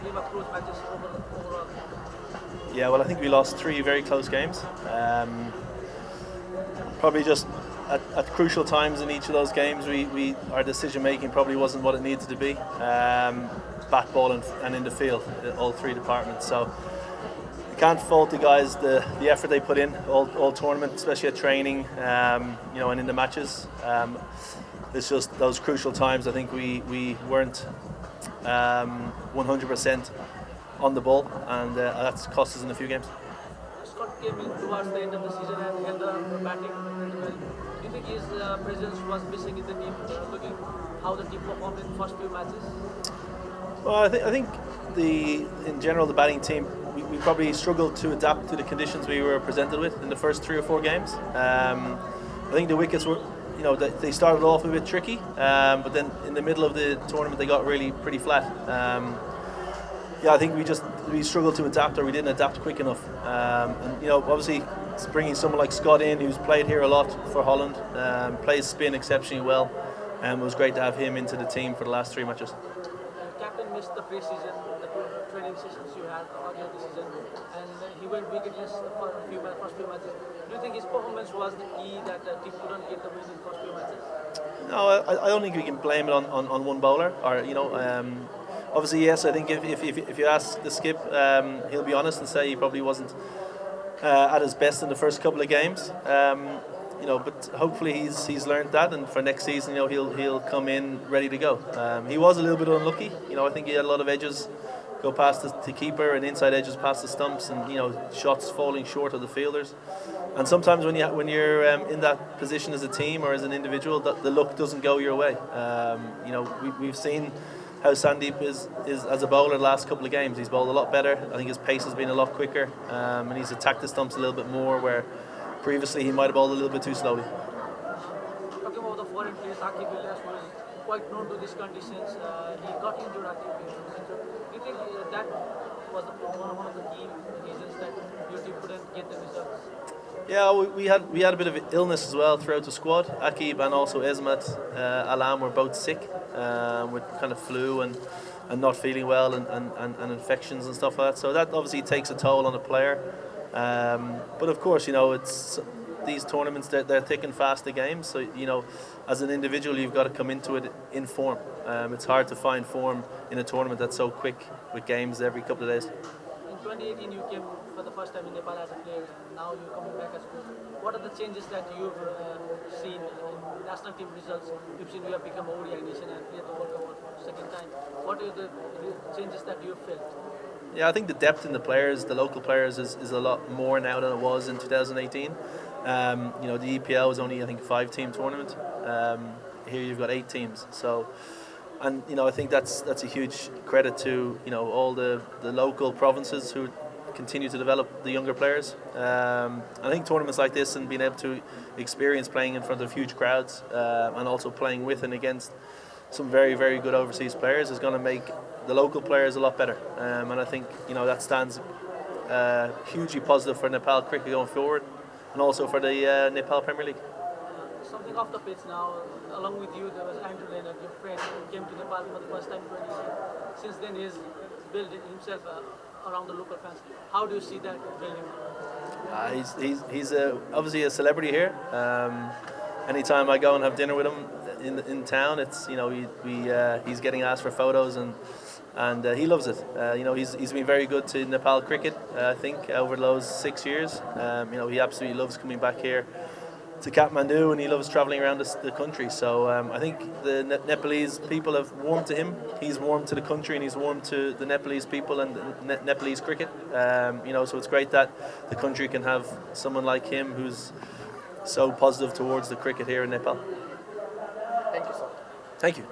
became a close matches overall? Yeah, well, I think we lost 3 very close games. Probably just at crucial times in each of those games, our decision making probably wasn't what it needed to be. Bat ball and in the field, all 3 departments. So you can't fault the guys the effort they put in all tournament, especially at training, and in the matches. It's just those crucial times. I think we weren't 100% on the ball, and that's cost us in a few games. Scott came in towards the end of the season and held the batting pretty well. Do you think his presence was missing in the team, looking how the team performed in the first few matches? Well, I think in general the batting team we probably struggled to adapt to the conditions we were presented with in the first 3 or 4 games. I think the wickets were, they started off a bit tricky, but then in the middle of the tournament they got really pretty flat. I think we struggled to adapt, or we didn't adapt quick enough. Obviously bringing someone like Scott in, who's played here a lot for Holland, plays spin exceptionally well, and it was great to have him into the team for the last 3 matches. Captain missed the pre-season, the training sessions you had earlier this season, and he went wicketless for first few matches. Do you think his performance was the key that the team couldn't get the win in first few matches? No, I don't think we can blame it on one bowler. Obviously, yes. I think if you ask the skip, he'll be honest and say he probably wasn't at his best in the first couple of games. But hopefully he's learned that, and for next season, he'll come in ready to go. He was a little bit unlucky. I think he had a lot of edges go past the keeper and inside edges past the stumps, and shots falling short of the fielders. And sometimes when you're in that position as a team or as an individual, the luck doesn't go your way. We've seen how Sandeep is as a bowler the last couple of games. He's bowled a lot better. I think his pace has been a lot quicker, and he's attacked the stumps a little bit more, where previously he might have bowled a little bit too slowly. Talking about the foreign players, Akib Ilyas was quite known to these conditions. He got injured, Akib was injured. Do you think that was one of the key reasons that your team couldn't get the results? Yeah, we had a bit of illness as well throughout the squad. Akib and also Esmat Alam were both sick with kind of flu and not feeling well and infections and stuff like that. So that obviously takes a toll on a player. But of course, it's these tournaments, they're thick and fast, the games. So as an individual, you've got to come into it in form. It's hard to find form in a tournament that's so quick with games every couple of days. In 2018, you came for the first time in Nepal as a player, and now you're coming back as coach. What are the changes that you've seen in national team results? You've seen you have become ODI nation and played the World Cup for the second time. What are the changes that you've felt? Yeah, I think the depth in the players, the local players, is a lot more now than it was in 2018. The EPL was only, I think, a 5-team tournament. Here you've got 8 teams. So, and I think that's a huge credit to all the local provinces who continue to develop the younger players. I think tournaments like this and being able to experience playing in front of huge crowds and also playing with and against some very, very good overseas players is going to make the local players a lot better. And I think that stands hugely positive for Nepal cricket going forward, and also for the Nepal Premier League. Something off the pitch now. Along with you, there was Andrew Leonard, your friend, who came to Nepal for the first time in 2018. Since then, he's built himself around the local fans. How do you see that building? He's obviously a celebrity here. Anytime I go and have dinner with him in town, it's he's getting asked for photos and he loves it. He's been very good to Nepal cricket. I think over those 6 years. He absolutely loves coming back here to Kathmandu, and he loves travelling around the country. So I think the Nepalese people have warmed to him. He's warmed to the country, and he's warmed to the Nepalese people and Nepalese cricket. So it's great that the country can have someone like him who's so positive towards the cricket here in Nepal. Thank you, sir. Thank you.